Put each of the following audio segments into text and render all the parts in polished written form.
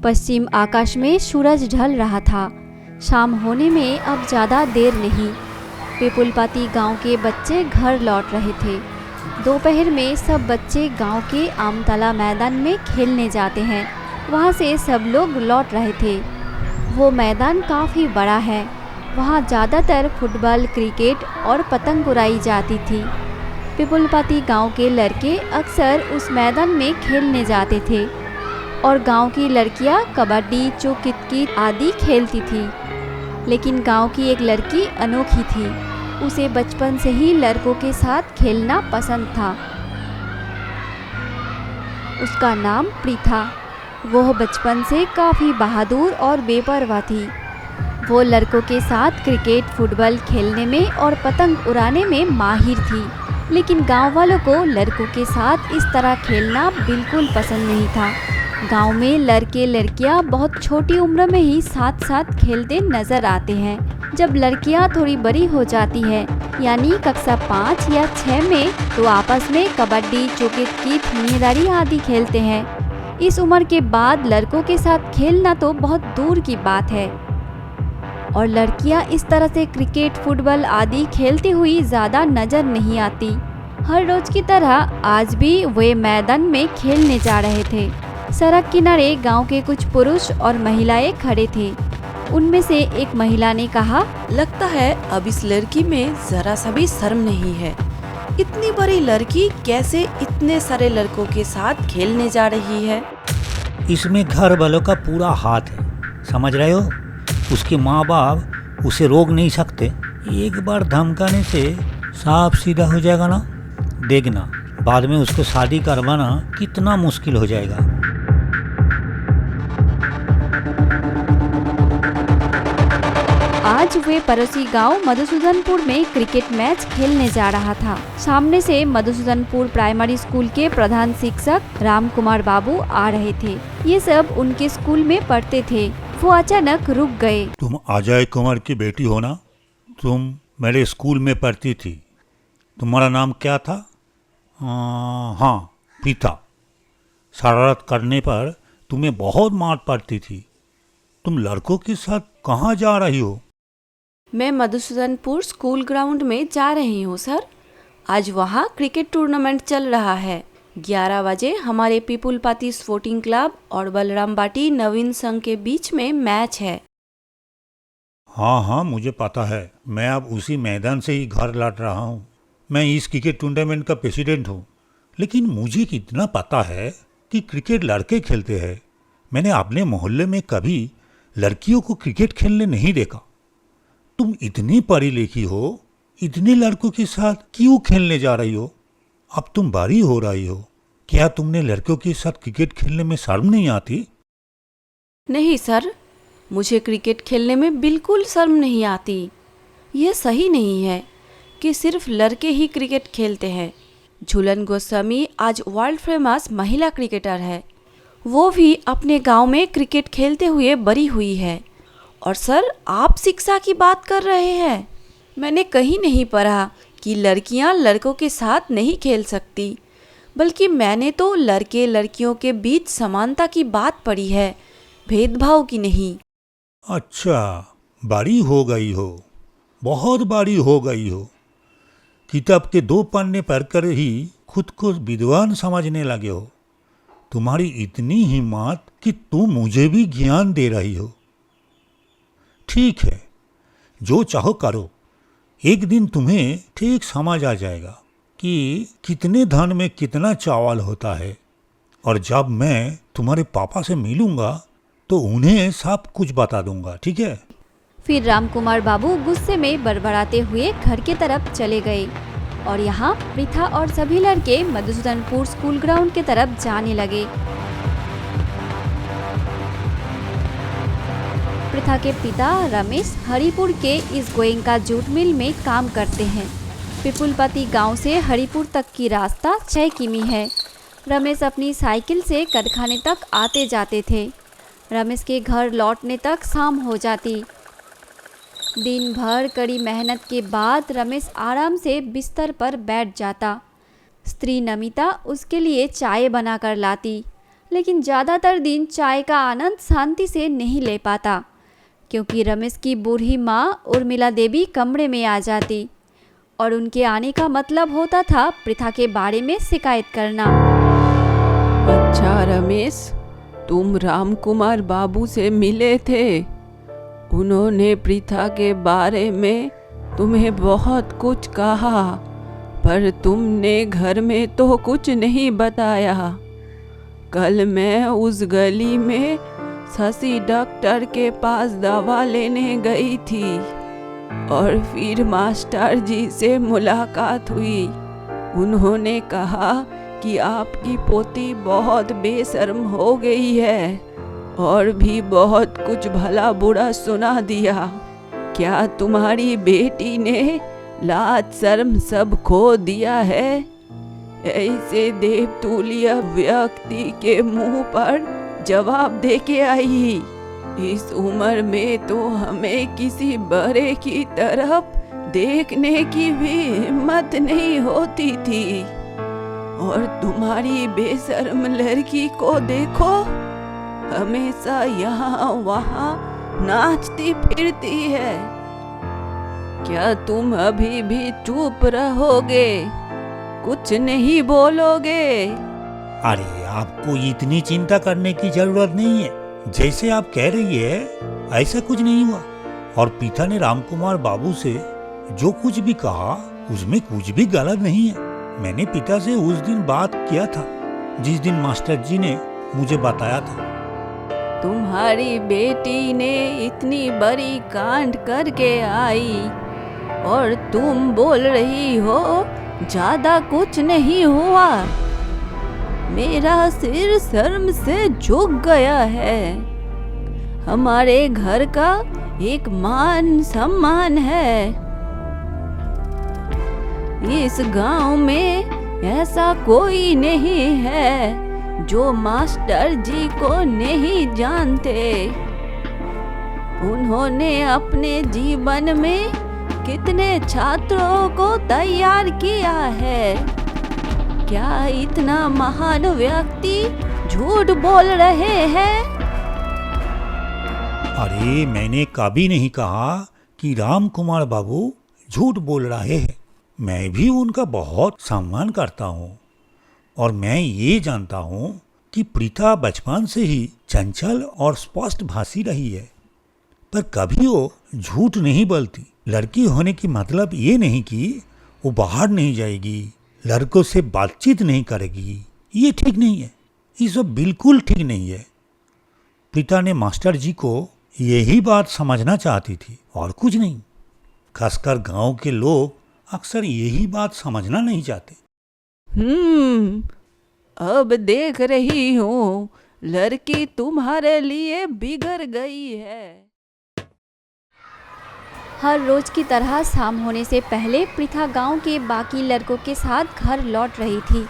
पश्चिम आकाश में सूरज ढल रहा था। शाम होने में अब ज़्यादा देर नहीं। पिपुलपाती गांव के बच्चे घर लौट रहे थे। दोपहर में सब बच्चे गांव के आमतला मैदान में खेलने जाते हैं। वहां से सब लोग लौट रहे थे। वो मैदान काफ़ी बड़ा है। वहां ज़्यादातर फुटबॉल, क्रिकेट और पतंग उड़ाई जाती थी। पिपुलपाती गांव के लड़के अक्सर उस मैदान में खेलने जाते थे और गांव की लड़कियां कबड्डी, चो कितकित आदि खेलती थी। लेकिन गांव की एक लड़की अनोखी थी। उसे बचपन से ही लड़कों के साथ खेलना पसंद था। उसका नाम प्रीथा। वह बचपन से काफ़ी बहादुर और बेपरवाह थी। वो लड़कों के साथ क्रिकेट, फुटबॉल खेलने में और पतंग उड़ाने में माहिर थी। लेकिन गांव वालों को लड़कों के साथ इस तरह खेलना बिल्कुल पसंद नहीं था। गांव में लड़के लड़कियां बहुत छोटी उम्र में ही साथ साथ खेलते नजर आते हैं। जब लड़कियां थोड़ी बड़ी हो जाती है, यानी कक्षा 5 या 6 में, तो आपस में कबड्डी, चोकित, मीनादारी आदि खेलते हैं। इस उम्र के बाद लड़कों के साथ खेलना तो बहुत दूर की बात है और लड़कियां इस तरह से क्रिकेट, फुटबॉल आदि खेलती हुई ज़्यादा नज़र नहीं आती। हर रोज़ की तरह आज भी वे मैदान में खेलने जा रहे थे। सड़क किनारे गांव के कुछ पुरुष और महिलाएं खड़े थे। उनमें से एक महिला ने कहा, लगता है अब इस लड़की में जरा सा भी शर्म नहीं है। इतनी बड़ी लड़की कैसे इतने सारे लड़कों के साथ खेलने जा रही है? इसमें घर वालों का पूरा हाथ है, समझ रहे हो? उसके माँ बाप उसे रोक नहीं सकते। एक बार धमकाने से साफ सीधा हो जाएगा ना। देखना बाद में उसको शादी करवाना कितना मुश्किल हो जाएगा। आज वे पड़ोसी गांव मधुसूदनपुर में क्रिकेट मैच खेलने जा रहा था। सामने से मधुसूदनपुर प्राइमरी स्कूल के प्रधान शिक्षक रामकुमार बाबू आ रहे थे। ये सब उनके स्कूल में पढ़ते थे। वो अचानक रुक गए। तुम अजय कुमार की बेटी हो ना? तुम मेरे स्कूल में पढ़ती थी। तुम्हारा नाम क्या था? हाँ, प्रीथा। शरारत करने पर तुम्हें बहुत मार पड़ती थी। तुम लड़कों के साथ कहाँ जा रही हो? मैं मधुसूदनपुर स्कूल ग्राउंड में जा रही हूँ सर। आज वहाँ क्रिकेट टूर्नामेंट चल रहा है। 11 बजे हमारे पिपुलपाती स्पोर्टिंग क्लब और बलराम बाटी नवीन संघ के बीच में मैच है। हाँ, मुझे पता है। मैं अब उसी मैदान से ही घर लौट रहा हूँ। मैं इस क्रिकेट टूर्नामेंट का प्रेसिडेंट हूँ। लेकिन मुझे कितना पता है कि क्रिकेट लड़के खेलते हैं। मैंने अपने मोहल्ले में कभी लड़कियों को क्रिकेट खेलने नहीं देखा। तुम इतनी पढ़ी लिखी हो, इतने लड़कों के साथ क्यों खेलने जा रही हो? अब तुम बड़ी हो रही हो। क्या तुमने लड़कों के साथ क्रिकेट खेलने में शर्म नहीं आती? नहीं सर, मुझे क्रिकेट खेलने में बिल्कुल शर्म नहीं आती। यह सही नहीं है कि सिर्फ लड़के ही क्रिकेट खेलते हैं। झूलन गोस्वामी आज वर्ल्ड फेमस महिला क्रिकेटर है। वो भी अपने गांव में क्रिकेट खेलते हुए बड़ी हुई है। और सर, आप शिक्षा की बात कर रहे हैं। मैंने कहीं नहीं पढ़ा कि लड़कियां लड़कों के साथ नहीं खेल सकती, बल्कि मैंने तो लड़के लड़कियों के बीच समानता की बात पढ़ी है, भेदभाव की नहीं। अच्छा, बड़ी हो गई हो, बहुत बड़ी हो गई हो। किताब के 2 पन्ने पढ़कर ही खुद को विद्वान समझने लगे हो। तुम्हारी इतनी हिम्मत कि तुम मुझे भी ज्ञान दे रही हो। ठीक है, जो चाहो करो। एक दिन तुम्हें ठीक समझ आ जाएगा कि कितने धन में कितना चावल होता है। और जब मैं तुम्हारे पापा से मिलूंगा तो उन्हें सब कुछ बता दूंगा, ठीक है? फिर रामकुमार बाबू गुस्से में बड़बड़ाते हुए घर की तरफ चले गए और यहाँ प्रीथा और सभी लड़के मधुसूदनपुर स्कूल ग्राउंड की तरफ जाने लगे। प्रीथा के पिता रमेश हरिपुर के इस गोयंका जूट मिल में काम करते हैं। पिपुलपाती गांव से हरिपुर तक की रास्ता 6 किमी है। रमेश अपनी साइकिल से कारखाने तक आते जाते थे। रमेश के घर लौटने तक शाम हो जाती। दिन भर कड़ी मेहनत के बाद रमेश आराम से बिस्तर पर बैठ जाता। स्त्री नमिता उसके लिए चाय बनाकर लाती। लेकिन ज़्यादातर दिन चाय का आनंद शांति से नहीं ले पाता, क्योंकि रमेश की बूढ़ी माँ उर्मिला देवी कमरे में आ जाती और उनके आने का मतलब होता था पृथा के बारे में शिकायत करना। अच्छा रमेश, तुम रामकुमार बाबू से मिले थे? उन्होंने पृथा के बारे में तुम्हें बहुत कुछ कहा, पर तुमने घर में तो कुछ नहीं बताया। कल मैं उस गली में शशि डॉक्टर के पास दवा लेने गई थी और फिर मास्टर जी से मुलाकात हुई। उन्होंने कहा कि आपकी पोती बहुत बेशर्म हो गई है और भी बहुत कुछ भला बुरा सुना दिया। क्या तुम्हारी बेटी ने लाज शर्म सब खो दिया है? ऐसे देवतुल्य व्यक्ति के मुंह पर जवाब दे के आई। इस उम्र में तो हमें किसी बड़े की तरफ देखने की भी हिम्मत नहीं होती थी, और तुम्हारी बेशर्म लड़की को देखो, हमेशा यहाँ वहाँ नाचती फिरती है। क्या तुम अभी भी चुप रहोगे? कुछ नहीं बोलोगे? अरे आपको इतनी चिंता करने की जरूरत नहीं है। जैसे आप कह रही है ऐसा कुछ नहीं हुआ, और पीता ने रामकुमार बाबू से जो कुछ भी कहा उसमें कुछ भी गलत नहीं है। मैंने पिता से उस दिन बात किया था जिस दिन मास्टर जी ने मुझे बताया था। तुम्हारी बेटी ने इतनी बड़ी कांड करके आई और तुम बोल रही हो ज्यादा कुछ नहीं हुआ। मेरा सिर शर्म से झुक गया है। हमारे घर का एक मान सम्मान है। इस गांव में ऐसा कोई नहीं है जो मास्टर जी को नहीं जानते। उन्होंने अपने जीवन में कितने छात्रों को तैयार किया है। क्या इतना महान व्यक्ति झूठ बोल रहे हैं? अरे मैंने कभी नहीं कहा कि रामकुमार बाबू झूठ बोल रहे हैं। मैं भी उनका बहुत सम्मान करता हूँ, और मैं ये जानता हूँ कि पृथा बचपन से ही चंचल और स्पष्ट भाषी रही है, पर कभी वो झूठ नहीं बोलती। लड़की होने की मतलब ये नहीं कि वो बाहर नहीं जाएगी, लड़कों से बातचीत नहीं करेगी। ये ठीक नहीं है, ये सब बिल्कुल ठीक नहीं है। पृथा ने मास्टर जी को यही बात समझना चाहती थी और कुछ नहीं। खासकर गांव के लोग अक्सर यही बात समझना नहीं चाहते। अब देख रही हूँ लड़की तुम्हारे लिए बिगड़ गई है। हर रोज की तरह शाम होने से पहले पृथा गांव के बाकी लड़कों के साथ घर लौट रही थी।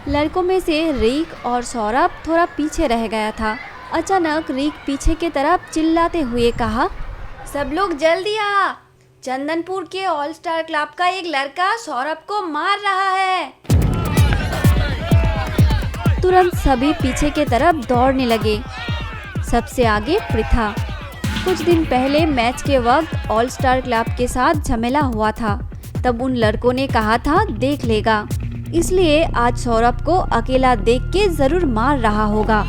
लड़कों में से रीक और सौरभ थोड़ा पीछे रह गया था। अचानक रीक पीछे की तरफ चिल्लाते हुए कहा, सब लोग जल्दी आ, चंदनपुर के ऑल स्टार क्लब का एक लड़का सौरभ को मार रहा है। तुरंत सभी पीछे की तरफ दौड़ने लगे, सबसे आगे पृथा। कुछ दिन पहले मैच के वक्त ऑल स्टार क्लब के साथ झमेला हुआ था, तब उन लड़कों ने कहा था देख लेगा, इसलिए आज सौरभ को अकेला देख के जरूर मार रहा होगा।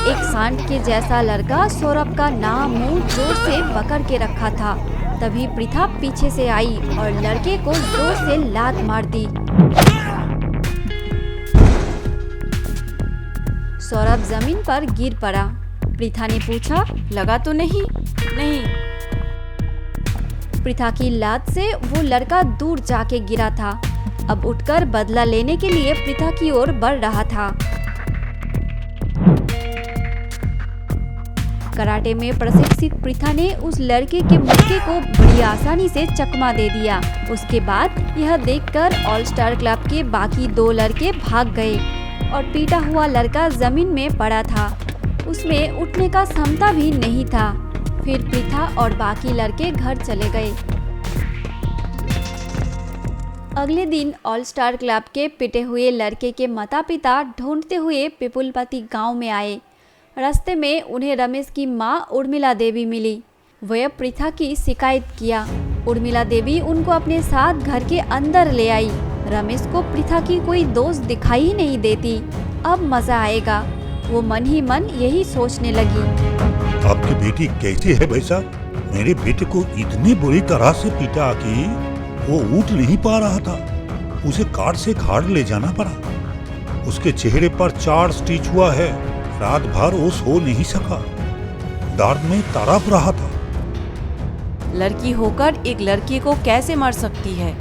एक सांड के जैसा लड़का सौरभ का नाम मुंह जोर से पकड़ के रखा था। तभी पृथा पीछे से आई और लड़के को जोर से लात मार दी। सौरभ जमीन पर गिर पड़ा। पृथा ने पूछा, लगा तो नहीं? नहीं। पृथा की लात से वो लड़का दूर जाके गिरा था। अब उठकर बदला लेने के लिए पृथा की ओर बढ़ रहा था। कराटे में प्रशिक्षित पृथा ने उस लड़के के मुक्के को बड़ी आसानी से चकमा दे दिया। उसके बाद यह देखकर ऑल स्टार क्लब के बाकी 2 लड़के भाग गए और पीटा हुआ लड़का जमीन में पड़ा था। उसमें उठने का क्षमता भी नहीं था। फिर पृथा और बाकी लड़के घर चले गए। अगले दिन ऑल स्टार क्लब के पिटे हुए लड़के के माता पिता ढूंढते हुए पिपुलपति गांव में आए। रास्ते में उन्हें रमेश की मां उर्मिला देवी मिली। वह पृथा की शिकायत किया। उर्मिला देवी उनको अपने साथ घर के अंदर ले आई। रमेश को पृथा की कोई दोस्त दिखाई ही नहीं देती। अब मजा आएगा, वो मन ही मन यही सोचने लगी। आपकी बेटी कैसी है भाई साहब? मेरे बेटे को इतनी बुरी तरह से पीटा कि वो उठ नहीं पा रहा था। उसे कार से खाड़ ले जाना पड़ा। उसके चेहरे पर 4 स्टिच हुआ है। रात भर वो सो नहीं सका, दर्द में तड़प रहा था। लड़की होकर एक लड़की को कैसे मार सकती है?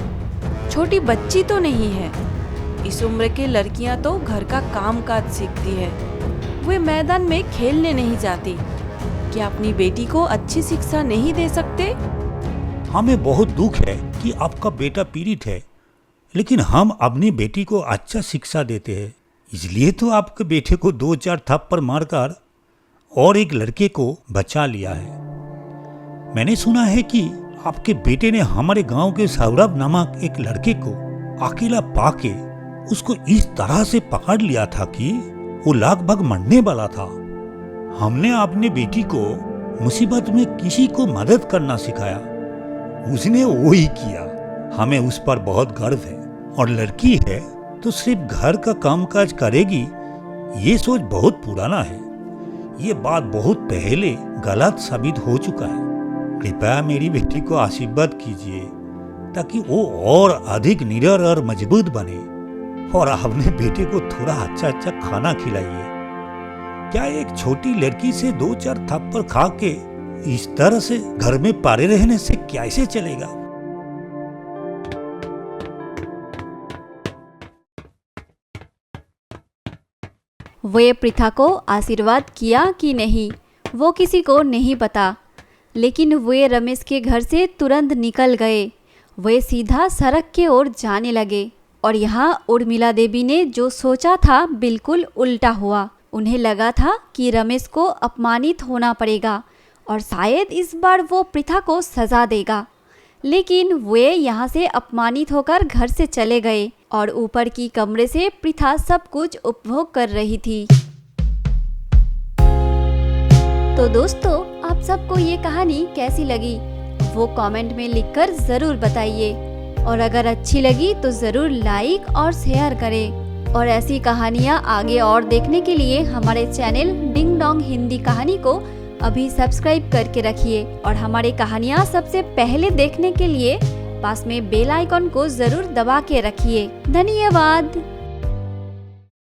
छोटी बच्ची तो नहीं है। इस उम्र के लड़कियां तो घर का काम काज सीखती है। वे मैदान में खेलने नहीं जाती। क्या अपनी बेटी को अच्छी शिक्षा नहीं दे सकते? हमें बहुत दुख है कि आपका बेटा पीड़ित है, लेकिन हम अपनी बेटी को अच्छा शिक्षा देते हैं। इसलिए तो आपके बेटे को 2-4 थप्पड़ मारकर और एक लड़के को बचा लिया है। मैंने सुना है कि आपके बेटे ने हमारे गांव के सौरभ नामक एक लड़के को अकेला पाके उसको इस तरह से पकड़ लिया था कि वो लगभग मरने वाला था। हमने अपनी बेटी को मुसीबत में किसी को मदद करना सिखाया, उसने वो ही किया। हमें उस पर बहुत गर्व है। और लड़की है तो सिर्फ घर का कामकाज करेगी, ये सोच बहुत पुराना है। ये बात बहुत पहले गलत साबित हो चुका है। कृपया मेरी बेटी को आशीर्वाद कीजिए ताकि वो और अधिक निडर और मजबूत बने। और अपने बेटे को थोड़ा अच्छा खाना खिलाइए। क्या एक छोटी लड़की से 2-4 थप्पड़ खा के इस तरह से घर में पड़े रहने से कैसे चलेगा? वे पृथा को आशीर्वाद किया कि नहीं, वो किसी को नहीं पता। लेकिन वे रमेश के घर से तुरंत निकल गए। वे सीधा सड़क की ओर जाने लगे। और यहाँ उर्मिला देवी ने जो सोचा था बिल्कुल उल्टा हुआ। उन्हें लगा था कि रमेश को अपमानित होना पड़ेगा और शायद इस बार वो पृथा को सजा देगा। लेकिन वे यहाँ से अपमानित होकर घर से चले गए और ऊपर की कमरे से पृथा सब कुछ उपभोग कर रही थी। तो दोस्तों, आप सबको ये कहानी कैसी लगी वो कमेंट में लिखकर ज़रूर बताइए। और अगर अच्छी लगी तो ज़रूर लाइक और शेयर करें। और ऐसी कहानियाँ आगे और देखने के लिए हमारे चैनल डिंग डोंग हिंदी कहानी को अभी सब्सक्राइब करके रखिए। और हमारी कहानियाँ सबसे पहले देखने के लिए पास में बेल आइकॉन को ज़रूर दबा के रखिए। धन्यवाद।